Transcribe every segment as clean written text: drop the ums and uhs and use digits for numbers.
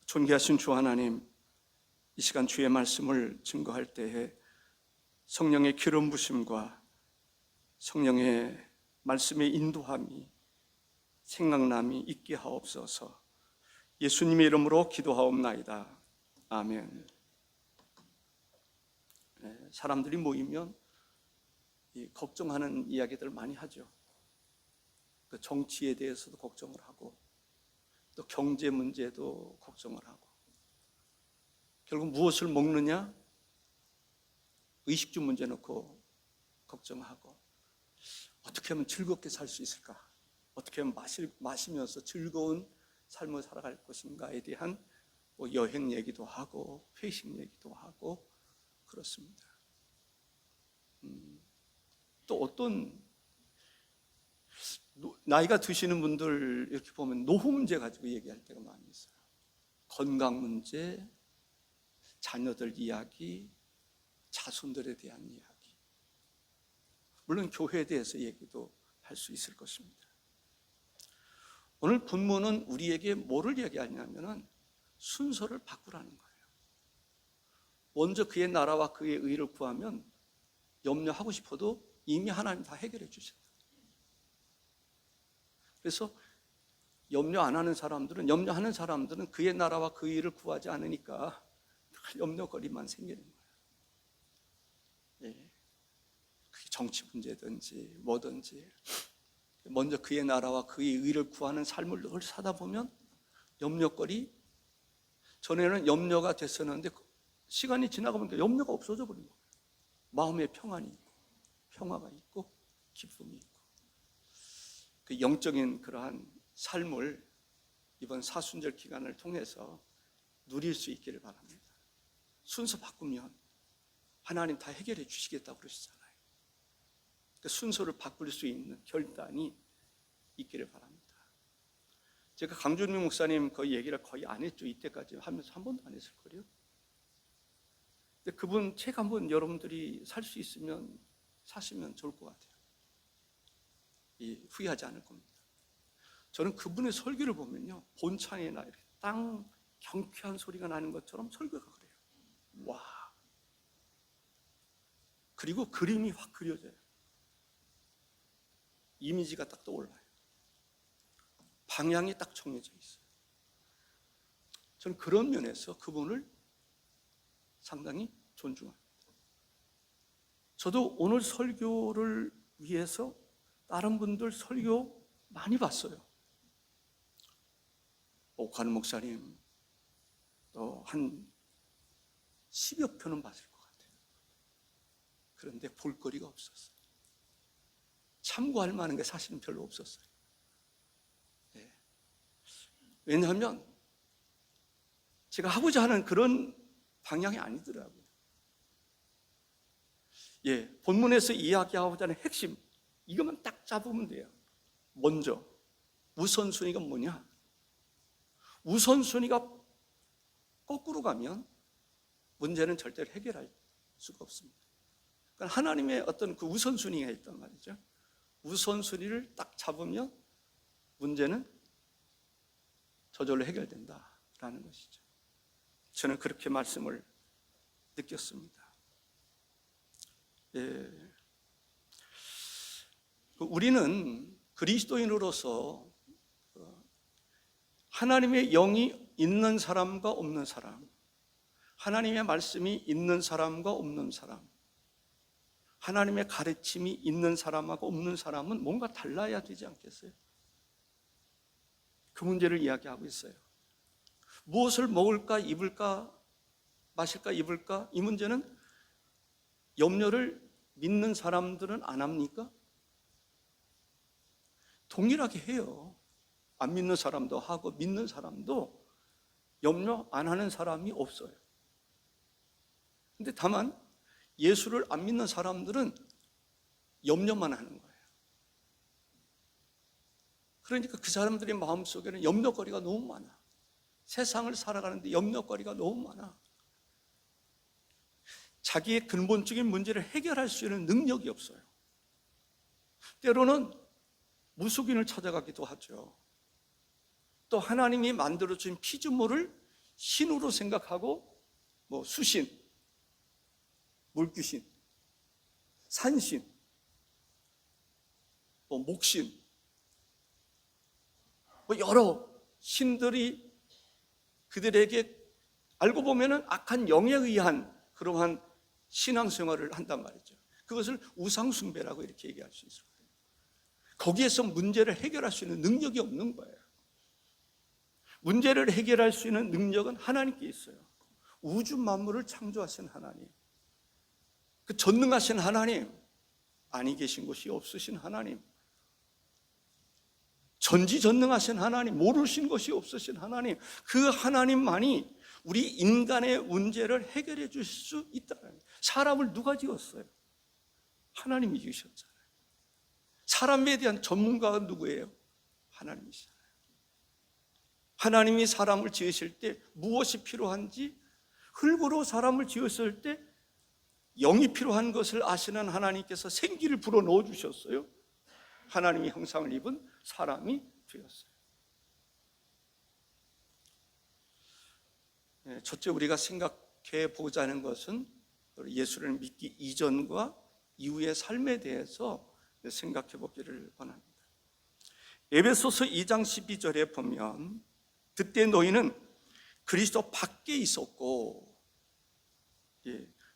존귀하신 주 하나님, 이 시간 주의 말씀을 증거할 때에 성령의 기름 부심과 성령의 말씀의 인도함이 생각남이 있게 하옵소서. 예수님의 이름으로 기도하옵나이다. 아멘. 사람들이 모이면 걱정하는 이야기들 많이 하죠. 또 정치에 대해서도 걱정을 하고 또 경제 문제도 걱정을 하고, 결국 무엇을 먹느냐? 의식주 문제 놓고 걱정하고, 어떻게 하면 즐겁게 살 수 있을까? 어떻게 하면 마시면서 즐거운 삶을 살아갈 것인가에 대한 여행 얘기도 하고 회식 얘기도 하고 그렇습니다. 또 어떤 나이가 드시는 분들 이렇게 보면 노후 문제 가지고 얘기할 때가 많이 있어요. 건강 문제, 자녀들 이야기, 자손들에 대한 이야기, 물론 교회에 대해서 얘기도 할 수 있을 것입니다. 오늘 본문은 우리에게 뭐를 얘기하냐면은 순서를 바꾸라는 거예요. 먼저 그의 나라와 그의 의를 구하면 염려하고 싶어도 이미 하나님 다 해결해 주신다. 그래서 염려하는 사람들은 그의 나라와 그 일을 구하지 않으니까 염려거리만 생기는 거예요. 그게 정치 문제든지 뭐든지 먼저 그의 나라와 그의 의를 구하는 삶을 늘 사다 보면 염려거리, 전에는 염려가 됐었는데 시간이 지나가 보니까 염려가 없어져 버린 거예요. 마음에 평안이 있고 평화가 있고 기쁨이 있고, 그 영적인 그러한 삶을 이번 사순절 기간을 통해서 누릴 수 있기를 바랍니다. 순서 바꾸면 하나님 다 해결해 주시겠다고 그러시잖아요. 그 순서를 바꿀 수 있는 결단이 있기를 바랍니다. 제가 강준민 목사님 거의 얘기를 거의 안 했죠. 이때까지 하면서 한 번도 안 했을 거예요. 근데 그분 책 한번 여러분들이 살 수 있으면 사시면 좋을 것 같아요. 후회하지 않을 겁니다. 저는 그분의 설교를 보면요, 본창이나 이렇게 땅 경쾌한 소리가 나는 것처럼 설교가 그래요. 와. 그리고 그림이 확 그려져요. 이미지가 딱 떠올라요. 방향이 딱 정해져 있어요. 저는 그런 면에서 그분을 상당히 존중합니다. 저도 오늘 설교를 위해서 다른 분들 설교 많이 봤어요. 옥환 목사님 또 한 10여 편은 봤을 것 같아요. 그런데 볼거리가 없었어요. 참고할 만한 게 사실은 별로 없었어요. 왜냐하면 제가 하고자 하는 그런 방향이 아니더라고요. 본문에서 이야기하고자 하는 핵심, 이것만 딱 잡으면 돼요. 먼저 우선순위가 뭐냐? 우선순위가 거꾸로 가면 문제는 절대로 해결할 수가 없습니다. 그러니까 하나님의 어떤 그 우선순위가 있단 말이죠. 우선순위를 딱 잡으면 문제는 저절로 해결된다라는 것이죠. 저는 그렇게 말씀을 느꼈습니다. 우리는 그리스도인으로서 하나님의 영이 있는 사람과 없는 사람, 하나님의 말씀이 있는 사람과 없는 사람, 하나님의 가르침이 있는 사람하고 없는 사람은 뭔가 달라야 되지 않겠어요? 그 문제를 이야기하고 있어요. 무엇을 먹을까, 입을까, 마실까, 입을까? 이 문제는 염려를 믿는 사람들은 안 합니까? 동일하게 해요. 안 믿는 사람도 하고 믿는 사람도 염려 안 하는 사람이 없어요. 근데 다만 예수를 안 믿는 사람들은 염려만 하는 거예요. 그러니까 그 사람들의 마음속에는 염려거리가 너무 많아. 세상을 살아가는데 염려거리가 너무 많아. 자기의 근본적인 문제를 해결할 수 있는 능력이 없어요. 때로는 무속인을 찾아가기도 하죠. 또 하나님이 만들어준 피조물을 신으로 생각하고 뭐 수신, 물귀신, 산신, 뭐 목신, 뭐 여러 신들이 그들에게 알고 보면은 악한 영에 의한 그러한 신앙생활을 한단 말이죠. 그것을 우상숭배라고 이렇게 얘기할 수 있어요. 거기에서 문제를 해결할 수 있는 능력이 없는 거예요. 문제를 해결할 수 있는 능력은 하나님께 있어요. 우주 만물을 창조하신 하나님, 그 전능하신 하나님, 아니 계신 곳이 없으신 하나님, 전지전능하신 하나님, 모르신 것이 없으신 하나님, 그 하나님만이 우리 인간의 문제를 해결해 주실 수 있다는 거예요. 사람을 누가 지었어요? 하나님이 지으셨잖아요. 사람에 대한 전문가가 누구예요? 하나님이시잖아요. 하나님이 사람을 지으실 때 무엇이 필요한지, 흙으로 사람을 지었을 때 영이 필요한 것을 아시는 하나님께서 생기를 불어넣어 주셨어요. 하나님의 형상을 입은 사람이 되었어요. 첫째, 우리가 생각해 보자는 것은 예수를 믿기 이전과 이후의 삶에 대해서 생각해 보기를 원합니다. 에베소서 2장 12절에 보면, 그때 너희는 그리스도 밖에 있었고,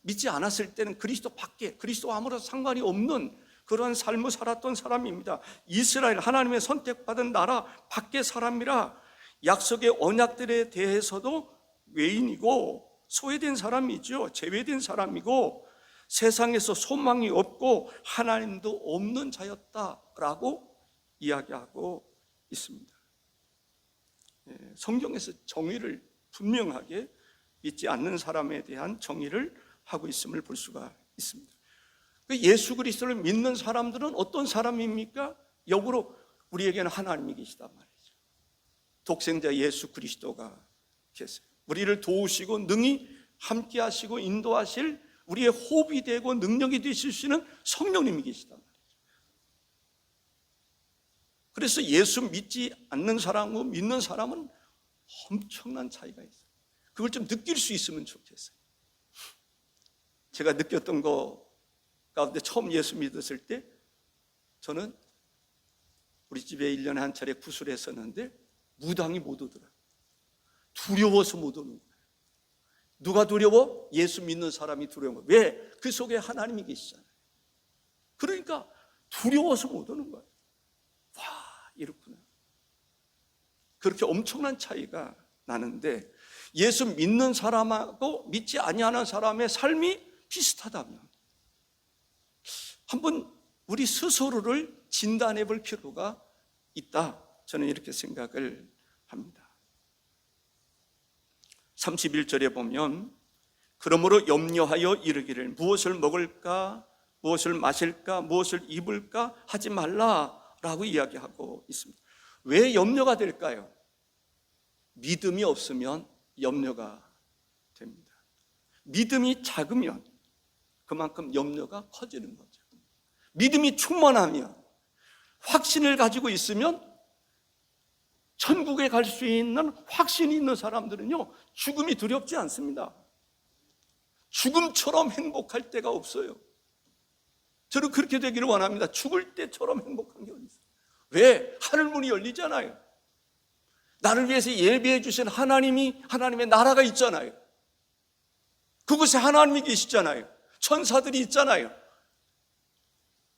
믿지 않았을 때는 그리스도 밖에, 그리스도와 아무런 상관이 없는 그런 삶을 살았던 사람입니다. 이스라엘, 하나님의 선택받은 나라 밖의 사람이라 약속의 언약들에 대해서도 외인이고 소외된 사람이죠. 제외된 사람이고 세상에서 소망이 없고 하나님도 없는 자였다라고 이야기하고 있습니다. 성경에서 정의를 분명하게 믿지 않는 사람에 대한 정의를 하고 있음을 볼 수가 있습니다. 예수 그리스도를 믿는 사람들은 어떤 사람입니까? 역으로 우리에게는 하나님이 계시단 말이죠. 독생자 예수 그리스도가 계세요. 우리를 도우시고 능히 함께 하시고 인도하실 우리의 호흡이 되고 능력이 되실 수 있는 성령님이 계시단 말이죠. 그래서 예수 믿지 않는 사람과 믿는 사람은 엄청난 차이가 있어요. 그걸 좀 느낄 수 있으면 좋겠어요. 제가 느꼈던 거 가운데 처음 예수 믿었을 때 저는 우리 집에 1년에 한 차례 구슬을 했었는데 무당이 못 오더라고요. 두려워서 못 오는 거예요. 누가 두려워? 예수 믿는 사람이 두려운 거예요. 왜? 그 속에 하나님이 계시잖아요. 그러니까 두려워서 못 오는 거예요. 와, 이렇구나. 그렇게 엄청난 차이가 나는데, 예수 믿는 사람하고 믿지 아니하는 사람의 삶이 비슷하다면 한번 우리 스스로를 진단해 볼 필요가 있다, 저는 이렇게 생각을 합니다. 31절에 보면, 그러므로 염려하여 이르기를 무엇을 먹을까, 무엇을 마실까, 무엇을 입을까 하지 말라라고 이야기하고 있습니다. 왜 염려가 될까요? 믿음이 없으면 염려가 됩니다. 믿음이 작으면 그만큼 염려가 커지는 거죠. 믿음이 충만하면, 확신을 가지고 있으면, 천국에 갈 수 있는 확신이 있는 사람들은요, 죽음이 두렵지 않습니다. 죽음처럼 행복할 때가 없어요. 저는 그렇게 되기를 원합니다. 죽을 때처럼 행복한 게 어디 있어요? 왜? 하늘문이 열리잖아요. 나를 위해서 예비해 주신 하나님의 나라가 있잖아요. 그곳에 하나님이 계시잖아요. 천사들이 있잖아요.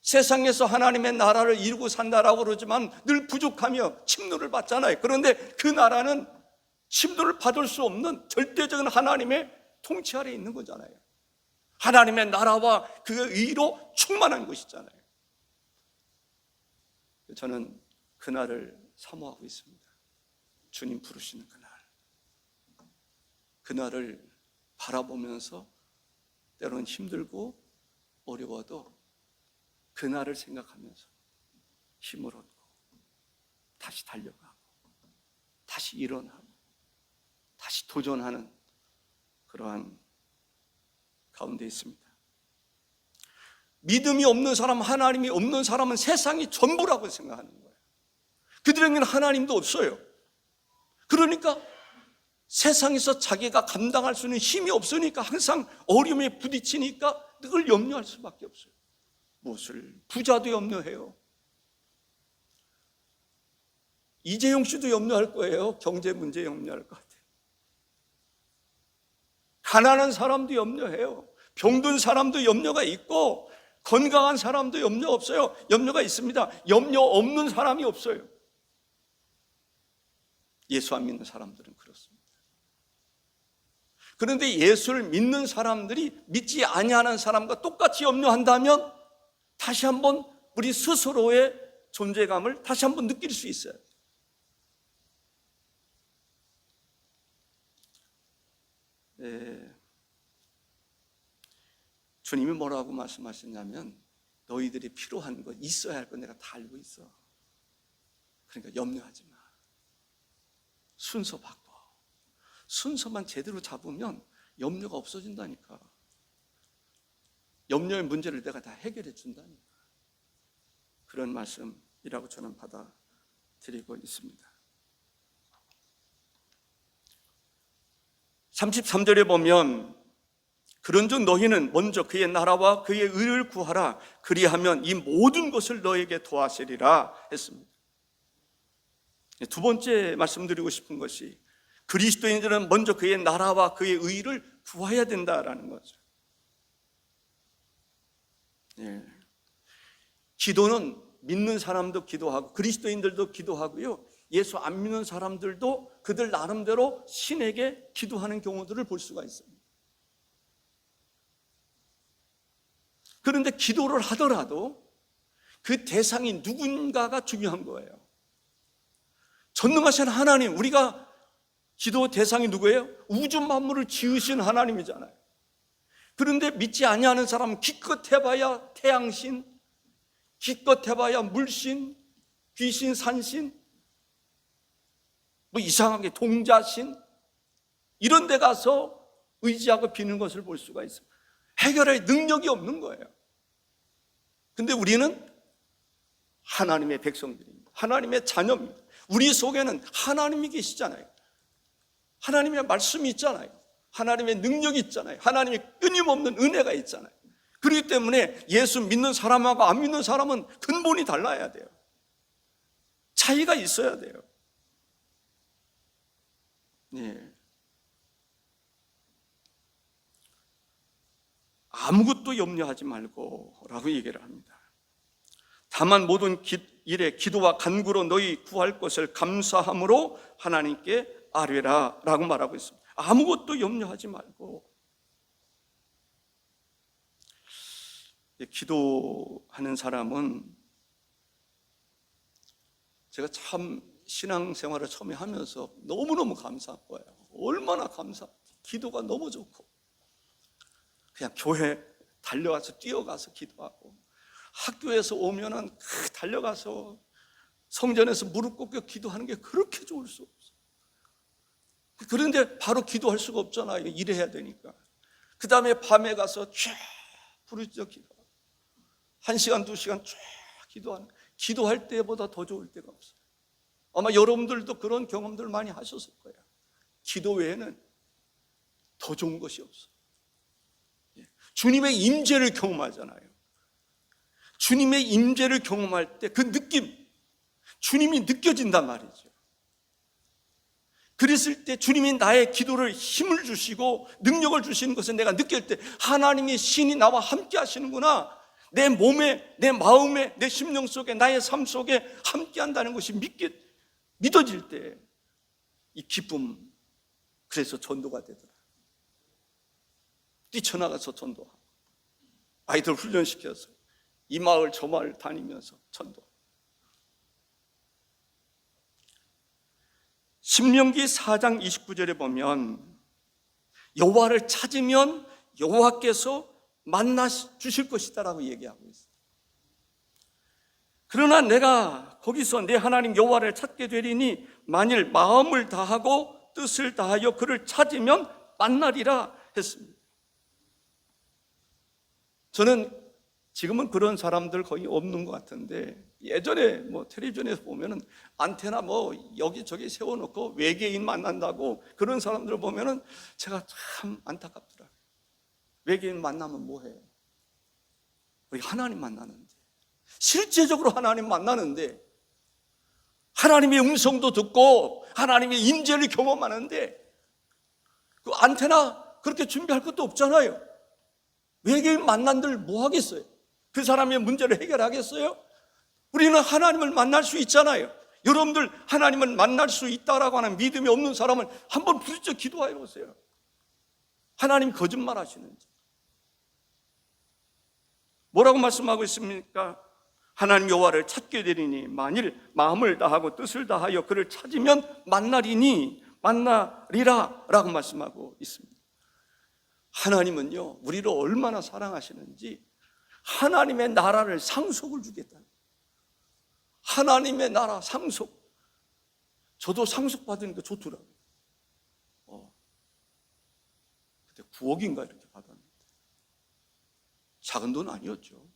세상에서 하나님의 나라를 이루고 산다라고 그러지만 늘 부족하며 침노를 받잖아요. 그런데 그 나라는 침노를 받을 수 없는 절대적인 하나님의 통치 아래에 있는 거잖아요. 하나님의 나라와 그 의로 충만한 것이잖아요. 저는 그날을 사모하고 있습니다. 주님 부르시는 그날. 그날을 바라보면서 때로는 힘들고 어려워도 그날을 생각하면서 힘을 얻고 다시 달려가고 다시 일어나고 다시 도전하는 그러한 가운데 있습니다. 믿음이 없는 사람, 하나님이 없는 사람은 세상이 전부라고 생각하는 거예요. 그들에게는 하나님도 없어요. 그러니까 세상에서 자기가 감당할 수 있는 힘이 없으니까 항상 어려움에 부딪히니까 늘 염려할 수밖에 없어요. 무엇을? 부자도 염려해요. 이재용 씨도 염려할 거예요. 경제 문제 염려할 것 같아요. 가난한 사람도 염려해요. 병든 사람도 염려가 있고 건강한 사람도 염려 없어요. 염려가 있습니다. 염려 없는 사람이 없어요. 예수 안 믿는 사람들은 그렇습니다. 그런데 예수를 믿는 사람들이 믿지 아니하는 사람과 똑같이 염려한다면 다시 한번 우리 스스로의 존재감을 다시 한번 느낄 수 있어요. 주님이 뭐라고 말씀하셨냐면 너희들이 필요한 것, 있어야 할 것 내가 다 알고 있어. 그러니까 염려하지 마. 순서 바꿔. 순서만 제대로 잡으면 염려가 없어진다니까. 염려의 문제를 내가 다 해결해 준다니까. 그런 말씀이라고 저는 받아들이고 있습니다. 33절에 보면 그런즉 너희는 먼저 그의 나라와 그의 의를 구하라. 그리하면 이 모든 것을 너에게 더하시리라 했습니다. 두 번째 말씀드리고 싶은 것이 그리스도인들은 먼저 그의 나라와 그의 의를 구해야 된다라는 거죠. 기도는 믿는 사람도 기도하고 그리스도인들도 기도하고요, 예수 안 믿는 사람들도 그들 나름대로 신에게 기도하는 경우들을 볼 수가 있습니다. 그런데 기도를 하더라도 그 대상이 누군가가 중요한 거예요. 전능하신 하나님, 우리가 기도 대상이 누구예요? 우주 만물을 지으신 하나님이잖아요. 그런데 믿지 아니하는 사람은 기껏 해봐야 태양신, 기껏 해봐야 물신, 귀신, 산신, 뭐 이상하게 동자신, 이런 데 가서 의지하고 비는 것을 볼 수가 있어요. 해결할 능력이 없는 거예요. 근데 우리는 하나님의 백성들입니다. 하나님의 자녀입니다. 우리 속에는 하나님이 계시잖아요. 하나님의 말씀이 있잖아요. 하나님의 능력이 있잖아요. 하나님의 끊임없는 은혜가 있잖아요. 그렇기 때문에 예수 믿는 사람하고 안 믿는 사람은 근본이 달라야 돼요. 차이가 있어야 돼요. 네. 아무것도 염려하지 말고 라고 얘기를 합니다. 다만 모든 일에 기도와 간구로 너희 구할 것을 감사함으로 하나님께 아뢰라 라고 말하고 있습니다. 아무것도 염려하지 말고. 기도하는 사람은, 제가 참 신앙생활을 처음에 하면서 너무너무 감사한 거예요. 얼마나 감사한지. 기도가 너무 좋고 그냥 교회 달려가서 뛰어가서 기도하고, 학교에서 오면은 달려가서 성전에서 무릎 꿇고 기도하는 게 그렇게 좋을 수 없어요. 그런데 바로 기도할 수가 없잖아요. 일해야 되니까. 그 다음에 밤에 가서 쫙 부르짖어 기도하고 1시간, 2시간 쫙 기도하는, 기도할 때보다 더 좋을 때가 없어요. 아마 여러분들도 그런 경험들 많이 하셨을 거예요. 기도 외에는 더 좋은 것이 없어요. 주님의 임재를 경험하잖아요. 주님의 임재를 경험할 때 그 느낌, 주님이 느껴진단 말이죠. 그랬을 때 주님이 나의 기도를 힘을 주시고 능력을 주시는 것을 내가 느낄 때 하나님의 신이 나와 함께 하시는구나, 내 몸에, 내 마음에, 내 심령 속에, 나의 삶 속에 함께 한다는 것이 믿어질 때 이 기쁨, 그래서 전도가 되더라. 뛰쳐나가서 전도하고 아이들 훈련시켜서 이 마을 저 마을 다니면서 전도. 신명기 4장 29절에 보면 여호와를 찾으면 여호와께서 만나 주실 것이다라고 얘기하고 있어요. 그러나 내가 거기서 내 하나님 여호와를 찾게 되리니 만일 마음을 다하고 뜻을 다하여 그를 찾으면 만나리라 했습니다. 저는 지금은 그런 사람들 거의 없는 것 같은데 예전에 뭐 텔레비전에서 보면은 안테나 뭐 여기저기 세워놓고 외계인 만난다고 그런 사람들을 보면은 제가 참 안타깝더라고요. 외계인 만나면 뭐해? 우리 하나님 만나는데, 실제적으로 하나님 만나는데, 하나님의 음성도 듣고 하나님의 임재를 경험하는데 그 안테나 그렇게 준비할 것도 없잖아요. 외계인 만난들 뭐 하겠어요? 그 사람의 문제를 해결하겠어요? 우리는 하나님을 만날 수 있잖아요. 여러분들 하나님을 만날 수 있다라고 하는 믿음이 없는 사람은 한번 부딪혀 기도해 보세요. 하나님 거짓말 하시는지. 뭐라고 말씀하고 있습니까? 하나님 여호와를 찾게 되리니 만일 마음을 다하고 뜻을 다하여 그를 찾으면 만나리니 만나리라 라고 말씀하고 있습니다. 하나님은요, 우리를 얼마나 사랑하시는지 하나님의 나라를 상속을 주겠다. 하나님의 나라 상속. 저도 상속받으니까 좋더라고요. 그때 9억인가 이렇게 받았는데 작은 돈 아니었죠.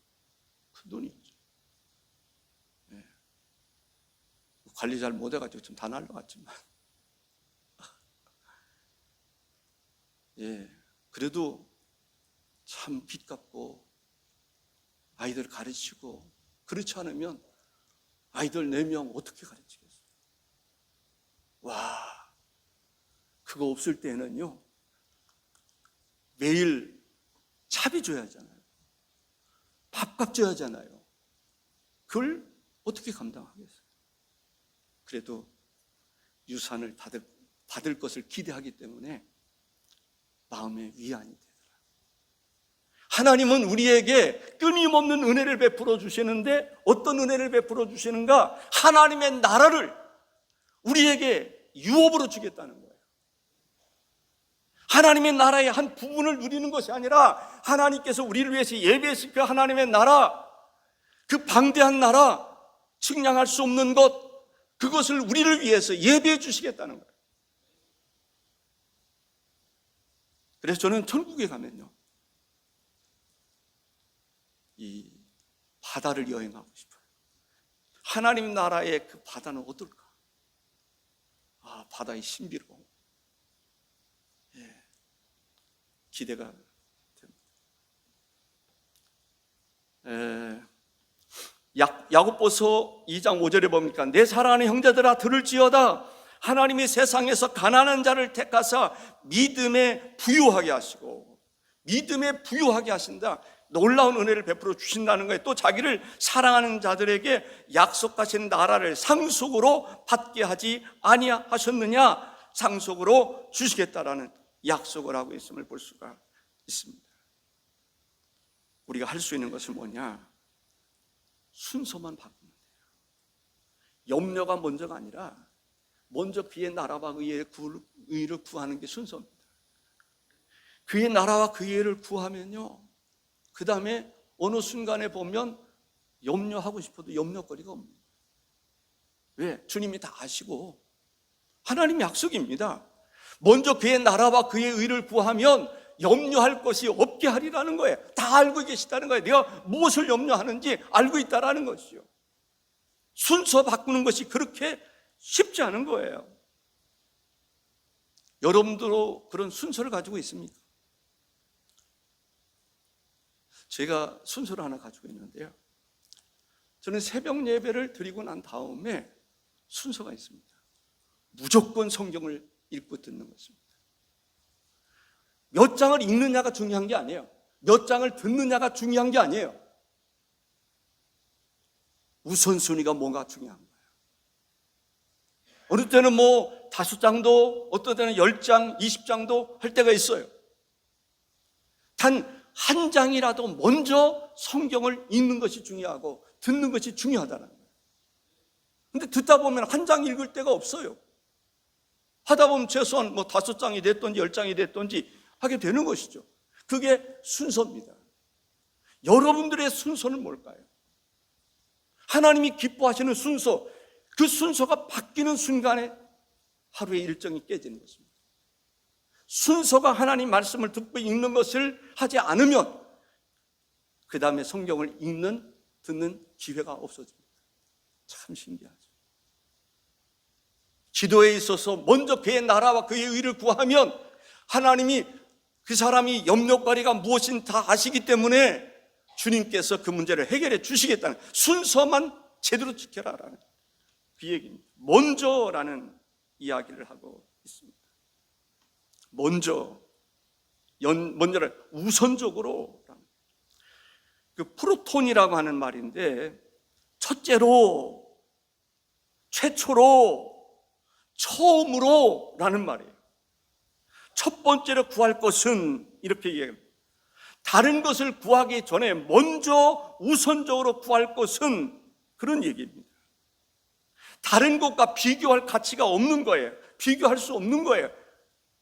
큰 돈이었죠. 네. 관리 잘 못해가지고 좀 다 날라갔지만 예, 그래도 참 빚 갚고 아이들 가르치고, 그렇지 않으면 아이들 4명 어떻게 가르치겠어요? 와, 그거 없을 때는요 매일 차비 줘야 하잖아요. 밥값 줘야 하잖아요. 그걸 어떻게 감당하겠어요? 그래도 유산을 받을 것을 기대하기 때문에 마음의 위안이 되더라고요. 하나님은 우리에게 끊임없는 은혜를 베풀어 주시는데 어떤 은혜를 베풀어 주시는가? 하나님의 나라를 우리에게 유업으로 주겠다는 거예요. 하나님의 나라의 한 부분을 누리는 것이 아니라 하나님께서 우리를 위해서 예비하신 그 하나님의 나라, 그 방대한 나라, 측량할 수 없는 것, 그것을 우리를 위해서 예비해 주시겠다는 거예요. 그래서 저는 천국에 가면요 이 바다를 여행하고 싶어요. 하나님 나라의 그 바다는 어떨까? 아, 바다의 신비로움. 예, 기대가 됩니다. 야고보서 2장 5절에 보니까 내 사랑하는 형제들아 들을지어다. 하나님이 세상에서 가난한 자를 택하사 믿음에 부유하게 하시고, 믿음에 부유하게 하신다. 놀라운 은혜를 베풀어 주신다는 거예요. 또 자기를 사랑하는 자들에게 약속하신 나라를 상속으로 받게 하지 아니하셨느냐? 상속으로 주시겠다라는 약속을 하고 있음을 볼 수가 있습니다. 우리가 할 수 있는 것은 뭐냐? 순서만 바꾸면 돼요. 염려가 먼저가 아니라 먼저 그의 나라와 그의 의를 구하는 게 순서입니다. 그의 나라와 그의 의를 구하면요, 그 다음에 어느 순간에 보면 염려하고 싶어도 염려거리가 없습니다. 왜? 주님이 다 아시고, 하나님 약속입니다. 먼저 그의 나라와 그의 의를 구하면 염려할 것이 없게 하리라는 거예요. 다 알고 계시다는 거예요. 내가 무엇을 염려하는지 알고 있다라는 것이죠. 순서 바꾸는 것이 그렇게 쉽지 않은 거예요. 여러분들도 그런 순서를 가지고 있습니까? 제가 순서를 하나 가지고 있는데요, 저는 새벽 예배를 드리고 난 다음에 순서가 있습니다. 무조건 성경을 읽고 듣는 것입니다. 몇 장을 읽느냐가 중요한 게 아니에요. 몇 장을 듣느냐가 중요한 게 아니에요. 우선순위가 뭔가 중요한 거예요. 어느 때는 뭐 5장도, 어떤 때는 10장, 20장도 할 때가 있어요. 단 한 장이라도 먼저 성경을 읽는 것이 중요하고 듣는 것이 중요하다는 거예요. 근데 듣다 보면 한 장 읽을 때가 없어요. 하다 보면 최소한 뭐 5장이 됐든지 10장이 됐든지 하게 되는 것이죠. 그게 순서입니다. 여러분들의 순서는 뭘까요? 하나님이 기뻐하시는 순서, 그 순서가 바뀌는 순간에 하루의 일정이 깨지는 것입니다. 순서가 하나님 말씀을 듣고 읽는 것을 하지 않으면 그 다음에 성경을 읽는, 듣는 기회가 없어집니다. 참 신기하죠. 기도에 있어서 먼저 그의 나라와 그의 의를 구하면 하나님이 그 사람이 염려거리가 무엇인 다 아시기 때문에 주님께서 그 문제를 해결해 주시겠다는, 순서만 제대로 지켜라라는 그 얘기입니다. 먼저라는 이야기를 하고 있습니다. 먼저를 우선적으로, 그 프로톤이라고 하는 말인데 첫째로, 최초로, 처음으로 라는 말이에요. 첫 번째로 구할 것은, 이렇게 얘기합니다. 다른 것을 구하기 전에 먼저 우선적으로 구할 것은, 그런 얘기입니다. 다른 것과 비교할 가치가 없는 거예요. 비교할 수 없는 거예요.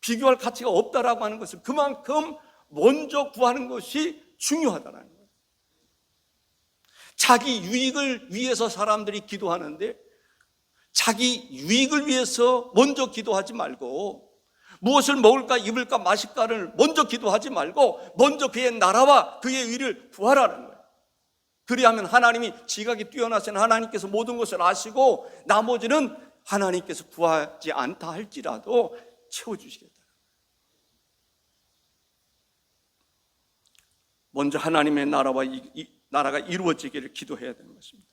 비교할 가치가 없다라고 하는 것은 그만큼 먼저 구하는 것이 중요하다는 거예요. 자기 유익을 위해서 사람들이 기도하는데 자기 유익을 위해서 먼저 기도하지 말고, 무엇을 먹을까 입을까 마실까를 먼저 기도하지 말고 먼저 그의 나라와 그의 의를 구하라는 거예요. 그리하면 하나님이, 지각이 뛰어나신 하나님께서 모든 것을 아시고 나머지는 하나님께서 구하지 않다 할지라도 채워주시겠다. 먼저 하나님의 나라와 나라가 이루어지기를 기도해야 되는 것입니다.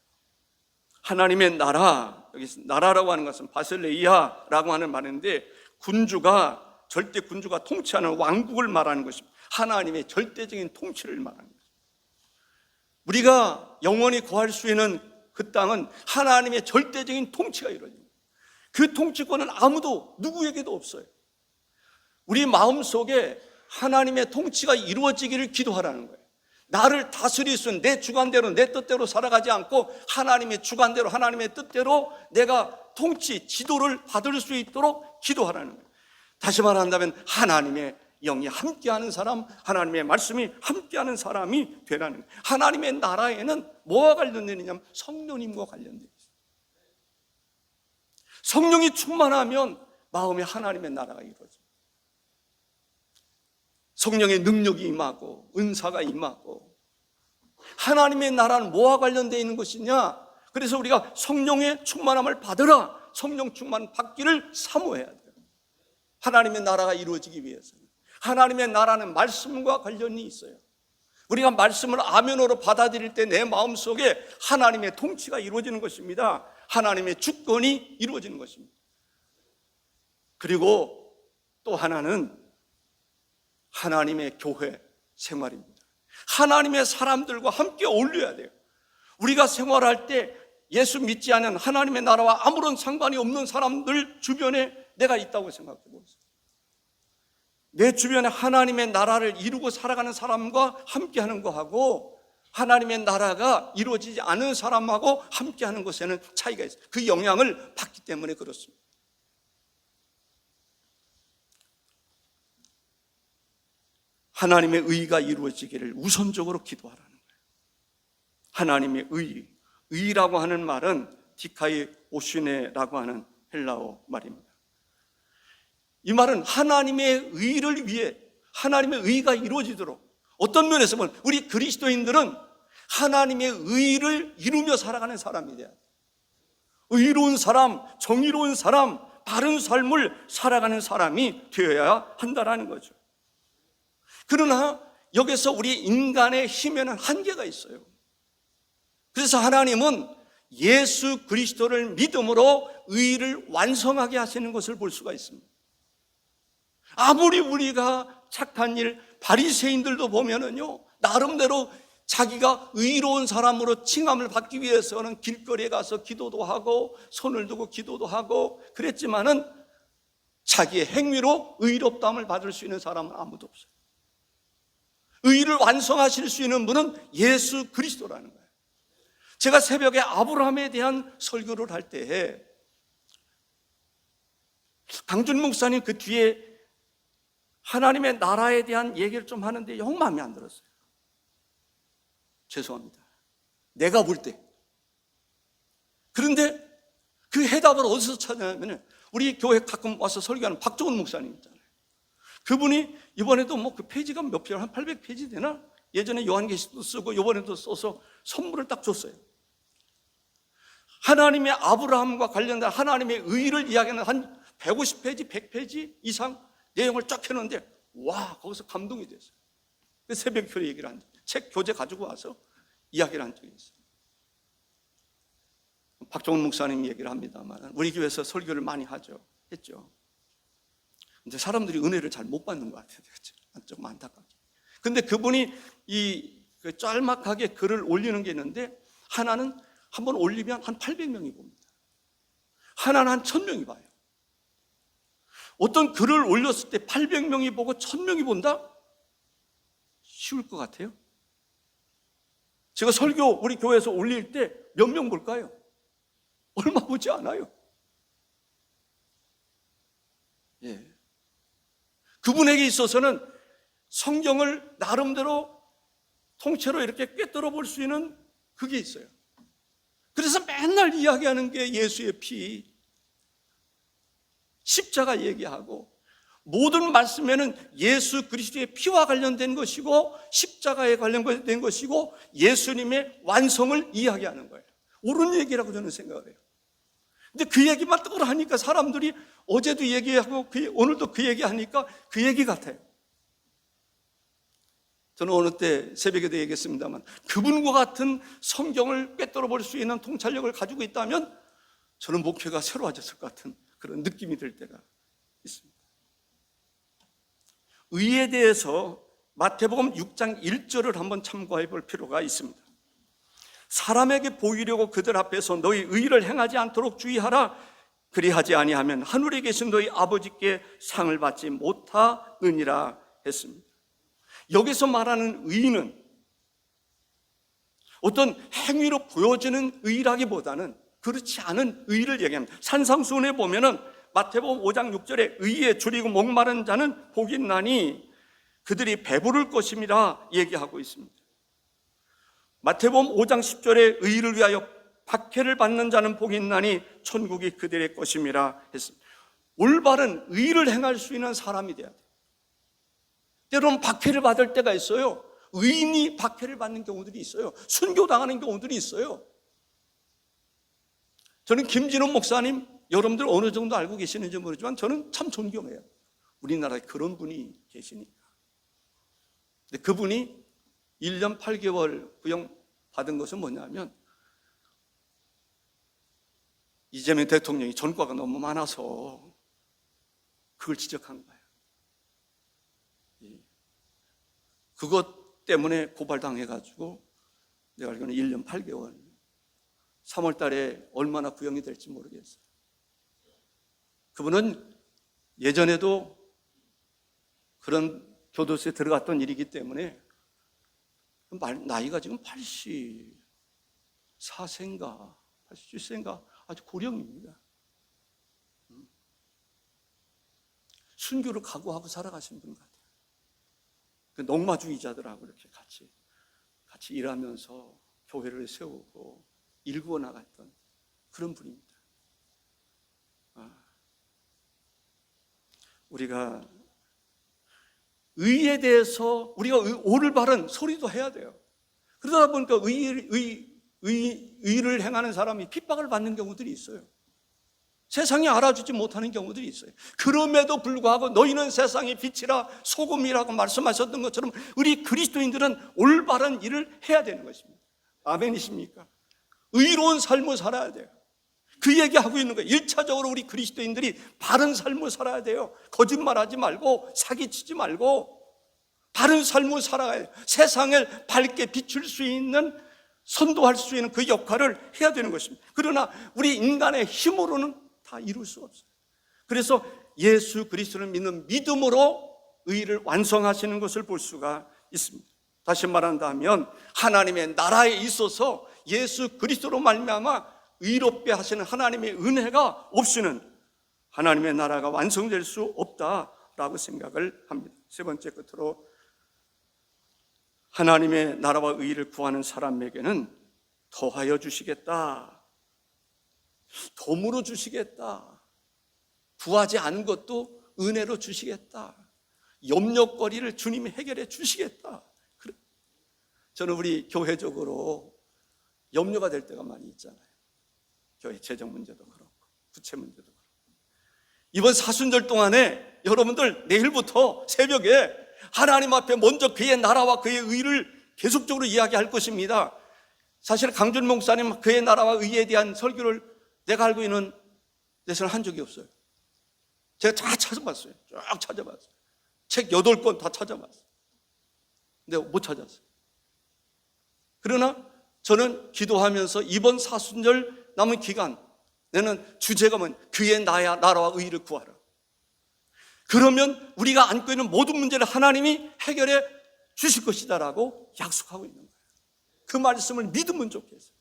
하나님의 나라, 여기서 나라라고 하는 것은 바실레이아라고 하는 말인데 군주가, 절대 군주가 통치하는 왕국을 말하는 것입니다. 하나님의 절대적인 통치를 말하는 것입니다. 우리가 영원히 거할 수 있는 그 땅은 하나님의 절대적인 통치가 이루어집니다. 그 통치권은 아무도, 누구에게도 없어요. 우리 마음속에 하나님의 통치가 이루어지기를 기도하라는 거예요. 나를 다스릴 수 있는, 내 주관대로, 내 뜻대로 살아가지 않고 하나님의 주관대로, 하나님의 뜻대로 내가 통치, 지도를 받을 수 있도록 기도하라는 거예요. 다시 말한다면 하나님의 영이 함께하는 사람, 하나님의 말씀이 함께하는 사람이 되라는 거예요. 하나님의 나라에는 뭐와 관련되느냐면 성령님과 관련되어 있어요. 성령이 충만하면 마음에 하나님의 나라가 이루어져요. 성령의 능력이 임하고 은사가 임하고. 하나님의 나라는 뭐와 관련되어 있는 것이냐? 그래서 우리가 성령의 충만함을 받으라, 성령 충만 받기를 사모해야 돼요. 하나님의 나라가 이루어지기 위해서는. 하나님의 나라는 말씀과 관련이 있어요. 우리가 말씀을 아멘으로 받아들일 때 내 마음속에 하나님의 통치가 이루어지는 것입니다. 하나님의 주권이 이루어지는 것입니다. 그리고 또 하나는 하나님의 교회 생활입니다. 하나님의 사람들과 함께 어울려야 돼요. 우리가 생활할 때 예수 믿지 않은, 하나님의 나라와 아무런 상관이 없는 사람들 주변에 내가 있다고 생각해 보세요. 내 주변에 하나님의 나라를 이루고 살아가는 사람과 함께하는 거하고 하나님의 나라가 이루어지지 않은 사람하고 함께하는 것에는 차이가 있어요. 그 영향을 받기 때문에 그렇습니다. 하나님의 의가 이루어지기를 우선적으로 기도하라는 거예요. 하나님의 의라고 하는 말은 디카이 오슈네라고 하는 헬라어 말입니다. 이 말은 하나님의 의를 위해, 하나님의 의가 이루어지도록, 어떤 면에서 보면 우리 그리스도인들은 하나님의 의를 이루며 살아가는 사람이 돼야 돼요. 의로운 사람, 정의로운 사람, 바른 삶을 살아가는 사람이 되어야 한다는 거죠. 그러나 여기서 우리 인간의 힘에는 한계가 있어요. 그래서 하나님은 예수 그리스도를 믿음으로 의를 완성하게 하시는 것을 볼 수가 있습니다. 아무리 우리가 착한 일, 바리새인들도 보면은요, 나름대로 자기가 의로운 사람으로 칭함을 받기 위해서는 길거리에 가서 기도도 하고 손을 두고 기도도 하고 그랬지만은 자기의 행위로 의롭다함을 받을 수 있는 사람은 아무도 없어요. 의를 완성하실 수 있는 분은 예수 그리스도라는 거예요. 제가 새벽에 아브라함에 대한 설교를 할 때에 강준 목사님 그 뒤에 하나님의 나라에 대한 얘기를 좀 하는데 영 마음에 안 들었어요. 죄송합니다. 내가 볼 때. 그런데 그 해답을 어디서 찾냐면 우리 교회 가끔 와서 설교하는 박종훈 목사님 있잖아요. 그분이 이번에도 뭐 그 페이지가 몇 페이지, 한 800페이지 되나? 예전에 요한계시도 쓰고 이번에도 써서 선물을 딱 줬어요. 하나님의 아브라함과 관련된 하나님의 의의를 이야기하는 한 150페이지, 100페이지 이상 내용을 쫙 해놓는데 와, 거기서 감동이 됐어요. 새벽교회 얘기를 한 책 교재 가지고 와서 이야기를 한 적이 있어요. 박종훈 목사님이 얘기를 합니다만 우리 교회에서 설교를 많이 했죠. 근데 사람들이 은혜를 잘 못 받는 것 같아요. 조금 안타깝게. 근데 그분이 그 짤막하게 글을 올리는 게 있는데 하나는 한번 올리면 한 800명이 봅니다. 하나는 한 1000명이 봐요. 어떤 글을 올렸을 때 800명이 보고 1000명이 본다? 쉬울 것 같아요? 제가 설교 우리 교회에서 올릴 때 몇 명 볼까요? 얼마 보지 않아요. 예. 그분에게 있어서는 성경을 나름대로 통째로 이렇게 꿰뚫어 볼 수 있는 그게 있어요. 그래서 맨날 이야기하는 게 예수의 피, 십자가 얘기하고 모든 말씀에는 예수 그리스도의 피와 관련된 것이고 십자가에 관련된 것이고 예수님의 완성을 이야기하는 거예요. 옳은 얘기라고 저는 생각을 해요. 근데 그 얘기만 떠오르 하니까 사람들이 어제도 얘기하고 오늘도 그 얘기하니까 그 얘기 같아요. 저는 어느 때 새벽에도 얘기했습니다만 그분과 같은 성경을 꿰뚫어 볼 수 있는 통찰력을 가지고 있다면 저는 목회가 새로워졌을 것 같은 그런 느낌이 들 때가 있습니다. 의에 대해서 마태복음 6장 1절을 한번 참고해 볼 필요가 있습니다. 사람에게 보이려고 그들 앞에서 너희 의를 행하지 않도록 주의하라. 그리하지 아니하면 하늘에 계신 너희 아버지께 상을 받지 못하느니라 했습니다. 여기서 말하는 의는 어떤 행위로 보여지는 의라기보다는 그렇지 않은 의를 얘기합니다. 산상수훈에 보면은 마태복음 5장 6절에 의에 줄이고 목마른 자는 복이 있나니 그들이 배부를 것임이라 얘기하고 있습니다. 마태복음 5장 10절에 의를 위하여 박해를 받는 자는 복이 있나니 천국이 그들의 것임이라 했습니다. 올바른 의를 행할 수 있는 사람이 돼야 돼요. 때로는 박해를 받을 때가 있어요. 의인이 박해를 받는 경우들이 있어요. 순교당하는 경우들이 있어요. 저는 김진원 목사님, 여러분들 어느 정도 알고 계시는지 모르지만 저는 참 존경해요. 우리나라에 그런 분이 계시니까. 근데 그분이 1년 8개월 구형 받은 것은 뭐냐면 이재명 대통령이 전과가 너무 많아서 그걸 지적한 거예요. 그것 때문에 고발당해가지고 내가 알기로는 1년 8개월 3월 달에 얼마나 구형이 될지 모르겠어요. 그분은 예전에도 그런 교도소에 들어갔던 일이기 때문에 나이가 지금 84세인가 87세인가 아주 고령입니다. 순교를 각오하고 살아가신 분 같아요. 그 농마주의자들하고 이렇게 같이 일하면서 교회를 세우고 일구어 나갔던 그런 분입니다. 우리가 의에 대해서 우리가 올바른 소리도 해야 돼요. 그러다 보니까 의를 행하는 사람이 핍박을 받는 경우들이 있어요. 세상이 알아주지 못하는 경우들이 있어요. 그럼에도 불구하고 너희는 세상의 빛이라 소금이라고 말씀하셨던 것처럼 우리 그리스도인들은 올바른 일을 해야 되는 것입니다. 아멘이십니까? 의로운 삶을 살아야 돼요. 그 얘기하고 있는 거예요. 1차적으로 우리 그리스도인들이 바른 삶을 살아야 돼요. 거짓말하지 말고 사기치지 말고 바른 삶을 살아가야 돼요. 세상을 밝게 비출 수 있는 선도할 수 있는 그 역할을 해야 되는 것입니다. 그러나 우리 인간의 힘으로는 다 이룰 수 없어요. 그래서 예수 그리스도를 믿는 믿음으로 의를 완성하시는 것을 볼 수가 있습니다. 다시 말한다면 하나님의 나라에 있어서 예수 그리스도로 말미암아 의롭게 하시는 하나님의 은혜가 없이는 하나님의 나라가 완성될 수 없다라고 생각을 합니다. 세 번째 끝으로 하나님의 나라와 의를 구하는 사람에게는 더하여 주시겠다, 덤으로 주시겠다, 구하지 않은 것도 은혜로 주시겠다, 염려거리를 주님이 해결해 주시겠다. 저는 우리 교회적으로 염려가 될 때가 많이 있잖아요. 교회 재정 문제도 그렇고 부채 문제도 그렇고. 이번 사순절 동안에 여러분들 내일부터 새벽에 하나님 앞에 먼저 그의 나라와 그의 의를 계속적으로 이야기할 것입니다. 사실 강준 목사님 그의 나라와 의에 대한 설교를 내가 알고 있는 데서는 한 적이 없어요. 제가 다 찾아봤어요. 쫙 찾아봤어요. 책 8권 다 찾아봤어요. 근데 못 찾았어요. 그러나 저는 기도하면서 이번 사순절 남은 기간 내는 주제가 뭐냐? 그의 나라와 의를 구하라. 그러면 우리가 안고 있는 모든 문제를 하나님이 해결해 주실 것이다라고 약속하고 있는 거예요. 그 말씀을 믿으면 좋겠어요.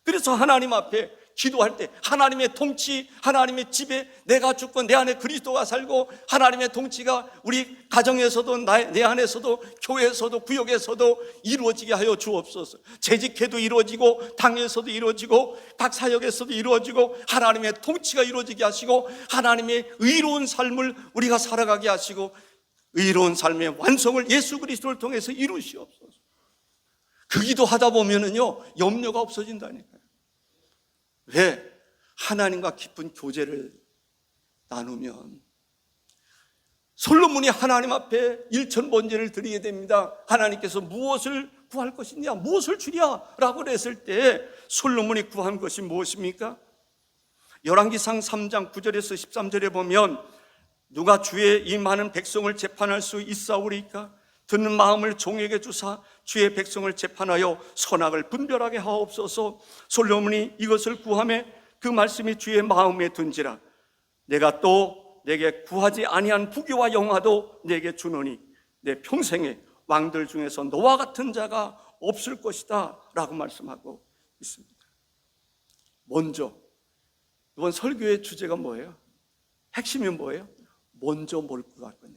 그래서 하나님 앞에 기도할 때 하나님의 통치, 하나님의 집에 내가 죽고 내 안에 그리스도가 살고 하나님의 통치가 우리 가정에서도 내 안에서도 교회에서도 구역에서도 이루어지게 하여 주옵소서. 재직해도 이루어지고 당에서도 이루어지고 각 사역에서도 이루어지고 하나님의 통치가 이루어지게 하시고 하나님의 의로운 삶을 우리가 살아가게 하시고 의로운 삶의 완성을 예수 그리스도를 통해서 이루시옵소서. 그 기도하다 보면은요 염려가 없어진다니까요. 왜? 하나님과 깊은 교제를 나누면 솔로몬이 하나님 앞에 일천번제를 드리게 됩니다. 하나님께서 무엇을 구할 것이냐, 무엇을 주랴 라고 그랬을 때 솔로몬이 구한 것이 무엇입니까? 열왕기상 3장 9절에서 13절에 보면 누가 주의 이 많은 백성을 재판할 수 있사오리까? 듣는 마음을 종에게 주사 주의 백성을 재판하여 선악을 분별하게 하옵소서. 솔로몬이 이것을 구하매 그 말씀이 주의 마음에 든지라. 내가 또 내게 구하지 아니한 부귀와 영화도 내게 주노니 내 평생에 왕들 중에서 너와 같은 자가 없을 것이다 라고 말씀하고 있습니다. 먼저 이번 설교의 주제가 뭐예요? 핵심이 뭐예요? 먼저 뭘 구할 거냐,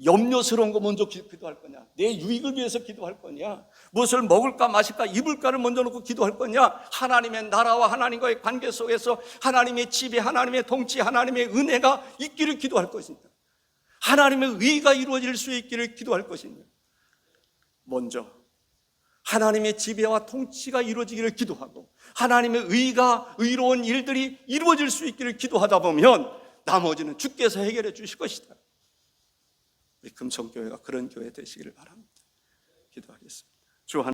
염려스러운 거 먼저 기도할 거냐, 내 유익을 위해서 기도할 거냐, 무엇을 먹을까 마실까 입을까를 먼저 놓고 기도할 거냐, 하나님의 나라와 하나님과의 관계 속에서 하나님의 지배, 하나님의 통치, 하나님의 은혜가 있기를 기도할 것입니다. 하나님의 의가 이루어질 수 있기를 기도할 것입니다. 먼저 하나님의 지배와 통치가 이루어지기를 기도하고 하나님의 의가 의로운 일들이 이루어질 수 있기를 기도하다 보면 나머지는 주께서 해결해 주실 것이다. 우리 금성교회가 그런 교회 되시기를 바랍니다. 기도하겠습니다. 주 하나님